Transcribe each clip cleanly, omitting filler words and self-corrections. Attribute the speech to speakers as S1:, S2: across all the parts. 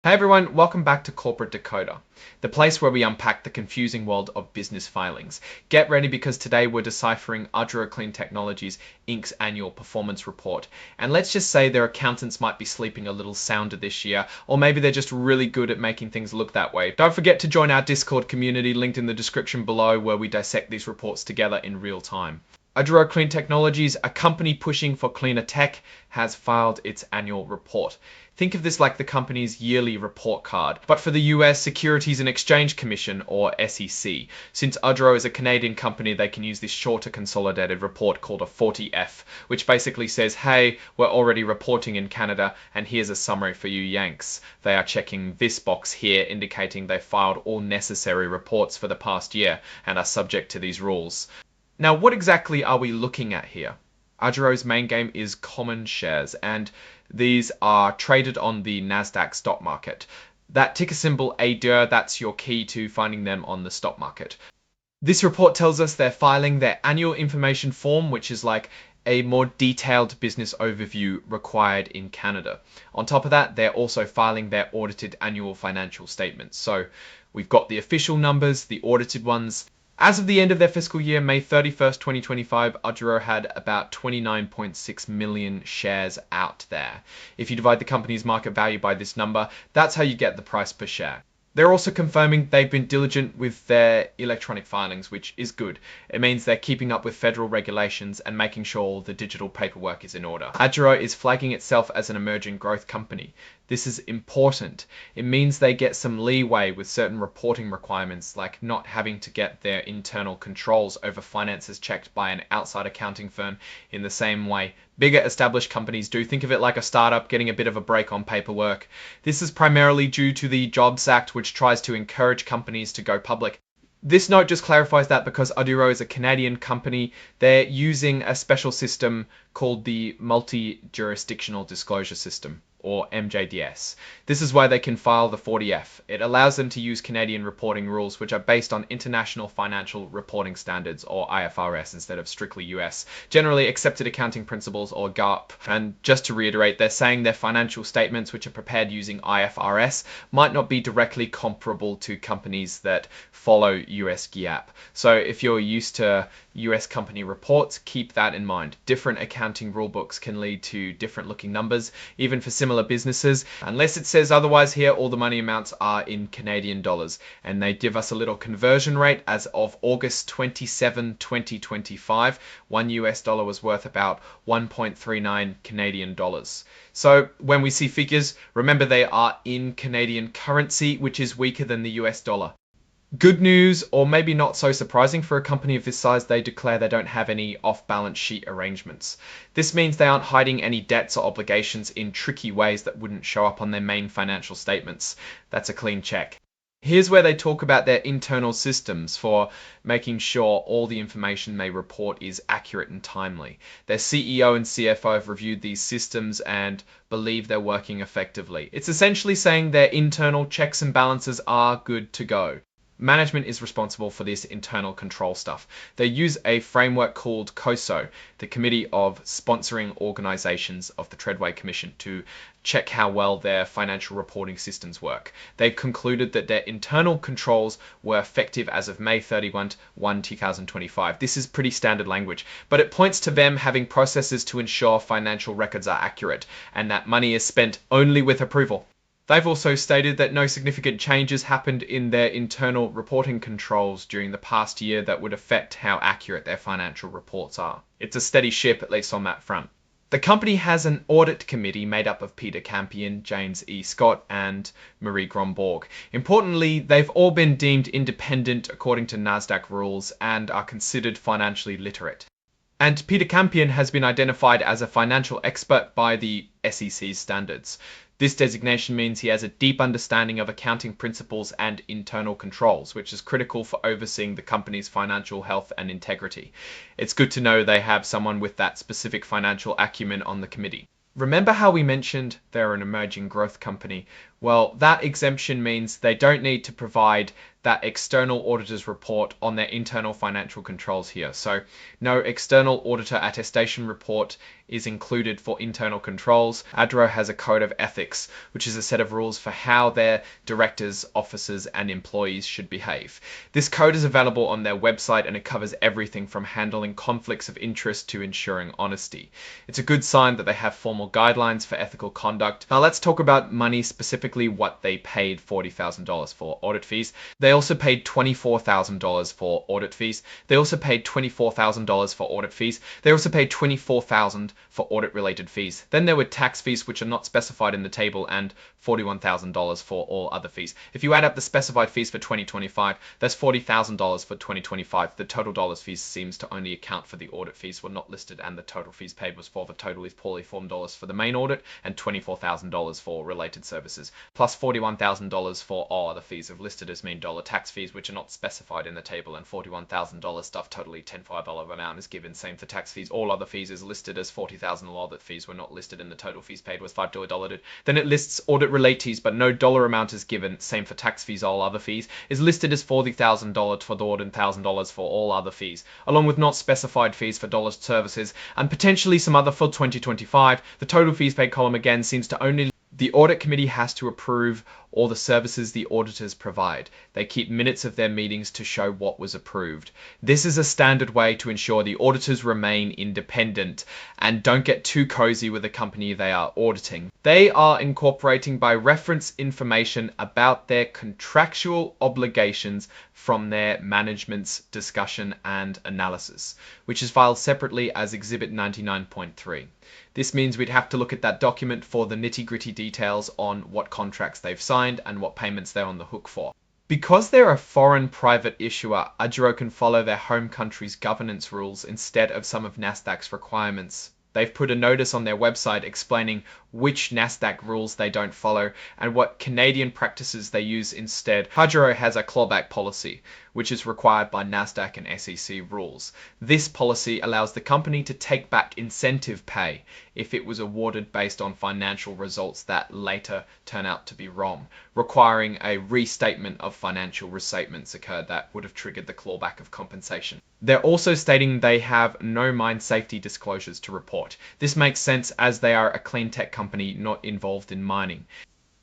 S1: Hey everyone, welcome back to Corporate Decoder, the place where we unpack the confusing world of business filings. Get ready because today we're deciphering Aduro Clean Technologies Inc.'s annual performance report. And let's just say their accountants might be sleeping a little sounder this year, or maybe they're just really good at making things look that way. Don't forget to join our Discord community linked in the description below where we dissect these reports together in real time. Aduro Clean Technologies, a company pushing for cleaner tech, has filed its annual report. Think of this like the company's yearly report card, but for the US Securities and Exchange Commission, or SEC. Since Aduro is a Canadian company, they can use this shorter consolidated report called a 40F, which basically says, hey, we're already reporting in Canada, and here's a summary for you Yanks. They are checking this box here, indicating they filed all necessary reports for the past year and are subject to these rules. Now, what exactly are we looking at here? Aduro's main game is common shares, and these are traded on the NASDAQ stock market. That ticker symbol Aduro, that's your key to finding them on the stock market. This report tells us they're filing their annual information form, which is like a more detailed business overview required in Canada. On top of that, they're also filing their audited annual financial statements. So we've got the official numbers, the audited ones. As of the end of their fiscal year, May 31st, 2025, Aduro had about 29.6 million shares out there. If you divide the company's market value by this number, that's how you get the price per share. They're also confirming they've been diligent with their electronic filings, which is good. It means they're keeping up with federal regulations and making sure all the digital paperwork is in order. Aduro is flagging itself as an emerging growth company. This is important. It means they get some leeway with certain reporting requirements, like not having to get their internal controls over finances checked by an outside accounting firm in the same way bigger established companies do. Think of it like a startup getting a bit of a break on paperwork. This is primarily due to the Jobs Act, which tries to encourage companies to go public. This note just clarifies that because Aduro is a Canadian company, they're using a special system called the Multi-Jurisdictional Disclosure System, or MJDS. This is why they can file the 40F. It allows them to use Canadian reporting rules, which are based on International Financial Reporting Standards, or IFRS, instead of strictly US, generally accepted accounting principles, or GAAP. And just to reiterate, they're saying their financial statements, which are prepared using IFRS, might not be directly comparable to companies that follow US GAAP. So if you're used to US company reports, keep that in mind. Different accounting rule books can lead to different looking numbers, even for similar businesses. Unless it says otherwise here, all the money amounts are in Canadian dollars, and they give us a little conversion rate. As of August 27, 2025, one US dollar was worth about 1.39 Canadian dollars. So when we see figures, remember they are in Canadian currency, which is weaker than the US dollar. Good news, or maybe not so surprising for a company of this size, they declare they don't have any off-balance sheet arrangements. This means they aren't hiding any debts or obligations in tricky ways that wouldn't show up on their main financial statements. That's a clean check. Here's where they talk about their internal systems for making sure all the information they report is accurate and timely. Their CEO and CFO have reviewed these systems and believe they're working effectively. It's essentially saying their internal checks and balances are good to go. Management is responsible for this internal control stuff. They use a framework called COSO, the Committee of Sponsoring Organizations of the Treadway Commission, to check how well their financial reporting systems work. They've concluded that their internal controls were effective as of May 31, 2025. This is pretty standard language, but it points to them having processes to ensure financial records are accurate and that money is spent only with approval. They've also stated that no significant changes happened in their internal reporting controls during the past year that would affect how accurate their financial reports are. It's a steady ship, at least on that front. The company has an audit committee made up of Peter Campion, James E. Scott, and Marie Gromborg. Importantly, they've all been deemed independent according to NASDAQ rules and are considered financially literate. And Peter Campion has been identified as a financial expert by the SEC's standards. This designation means he has a deep understanding of accounting principles and internal controls, which is critical for overseeing the company's financial health and integrity. It's good to know they have someone with that specific financial acumen on the committee. Remember how we mentioned they're an emerging growth company? Well, that exemption means they don't need to provide that external auditor's report on their internal financial controls here. So no external auditor attestation report is included for internal controls. Aduro has a code of ethics, which is a set of rules for how their directors, officers, and employees should behave. This code is available on their website, and it covers everything from handling conflicts of interest to ensuring honesty. It's a good sign that they have formal guidelines for ethical conduct. Now let's talk about money, specifically what they paid $40,000 for audit fees. They also paid $24,000 for audit fees. They also paid $24,000 for audit fees. They also paid $24,000 for audit related fees. Then there were tax fees, which are not specified in the table, and $41,000 for all other fees. If you add up the specified fees for 2025, that's $40,000 for 2025. The total dollars fees seems to only account for the audit fees were not listed, and the total fees paid was for the totally poorly formed dollars for the main audit and $24,000 for related services, plus $41,000 for all other fees of listed as mean dollar tax fees, which are not specified in the table, and $41,000 stuff totally $10,500 amount is given. Same for tax fees. All other fees is listed as $40,000. All other fees were not listed, and the total fees paid was $5. Then it lists audit relatees, but no dollar amount is given. Same for tax fees. All other fees is listed as $40,000 for the audit and $1,000 for all other fees, along with not specified fees for dollar services and potentially some other for 2025. The total fees paid column again seems to only the audit committee has to approve all the services the auditors provide. They keep minutes of their meetings to show what was approved. This is a standard way to ensure the auditors remain independent and don't get too cozy with the company they are auditing. They are incorporating by reference information about their contractual obligations from their management's discussion and analysis, which is filed separately as Exhibit 99.3. This means we'd have to look at that document for the nitty-gritty details on what contracts they've signed and what payments they're on the hook for. Because they're a foreign private issuer, Aduro can follow their home country's governance rules instead of some of Nasdaq's requirements. They've put a notice on their website explaining which Nasdaq rules they don't follow and what Canadian practices they use instead. Aduro has a clawback policy, which is required by Nasdaq and SEC rules. This policy allows the company to take back incentive pay if it was awarded based on financial results that later turn out to be wrong, requiring a restatement of financial restatements occurred that would have triggered the clawback of compensation. They're also stating they have no mine safety disclosures to report. This makes sense as they are a clean tech company not involved in mining.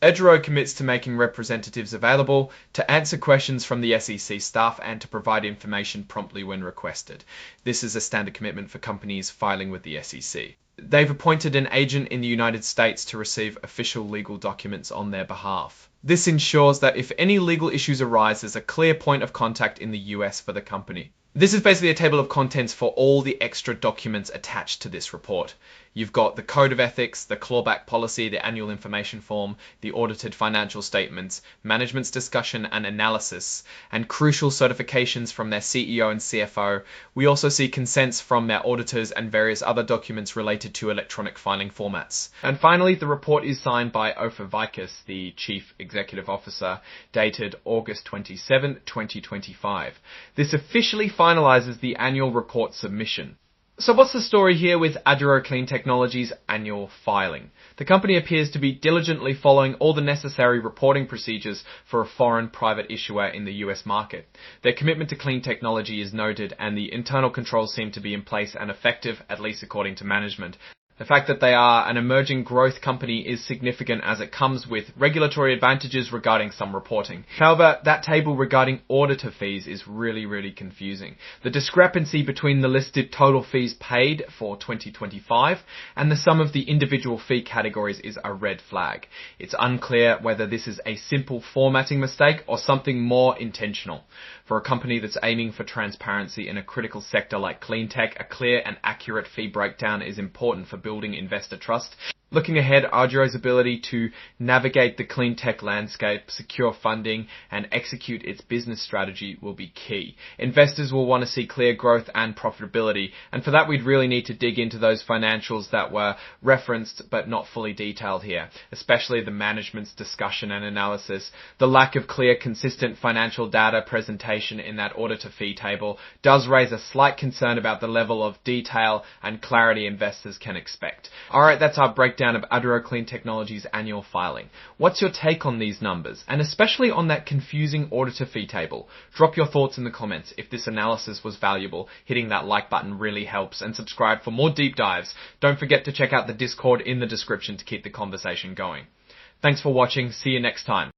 S1: Aduro commits to making representatives available to answer questions from the SEC staff and to provide information promptly when requested. This is a standard commitment for companies filing with the SEC. They've appointed an agent in the United States to receive official legal documents on their behalf. This ensures that if any legal issues arise, there's a clear point of contact in the US for the company. This is basically a table of contents for all the extra documents attached to this report. You've got the code of ethics, the clawback policy, the annual information form, the audited financial statements, management's discussion and analysis, and crucial certifications from their CEO and CFO. We also see consents from their auditors and various other documents related to electronic filing formats. And finally, the report is signed by Ofer Vicus, the Chief Executive Officer, dated August 27, 2025. This officially finalizes the annual report submission. So what's the story here with Aduro Clean Technologies' annual filing? The company appears to be diligently following all the necessary reporting procedures for a foreign private issuer in the US market. Their commitment to clean technology is noted, and the internal controls seem to be in place and effective, at least according to management. The fact that they are an emerging growth company is significant as it comes with regulatory advantages regarding some reporting. However, that table regarding auditor fees is really confusing. The discrepancy between the listed total fees paid for 2025 and the sum of the individual fee categories is a red flag. It's unclear whether this is a simple formatting mistake or something more intentional. For a company that's aiming for transparency in a critical sector like clean tech, a clear and accurate fee breakdown is important for building investor trust. Looking ahead, Aduro's ability to navigate the clean tech landscape, secure funding, and execute its business strategy will be key. Investors will want to see clear growth and profitability, and for that we'd really need to dig into those financials that were referenced but not fully detailed here, especially the management's discussion and analysis. The lack of clear, consistent financial data presentation in that auditor fee table does raise a slight concern about the level of detail and clarity investors can expect. Alright, that's our breakdown breakdown of Aduro Clean Technologies' annual filing. What's your take on these numbers, and especially on that confusing auditor fee table? Drop your thoughts in the comments. If this analysis was valuable, hitting that like button really helps, and subscribe for more deep dives. Don't forget to check out the Discord in the description to keep the conversation going. Thanks for watching. See you next time.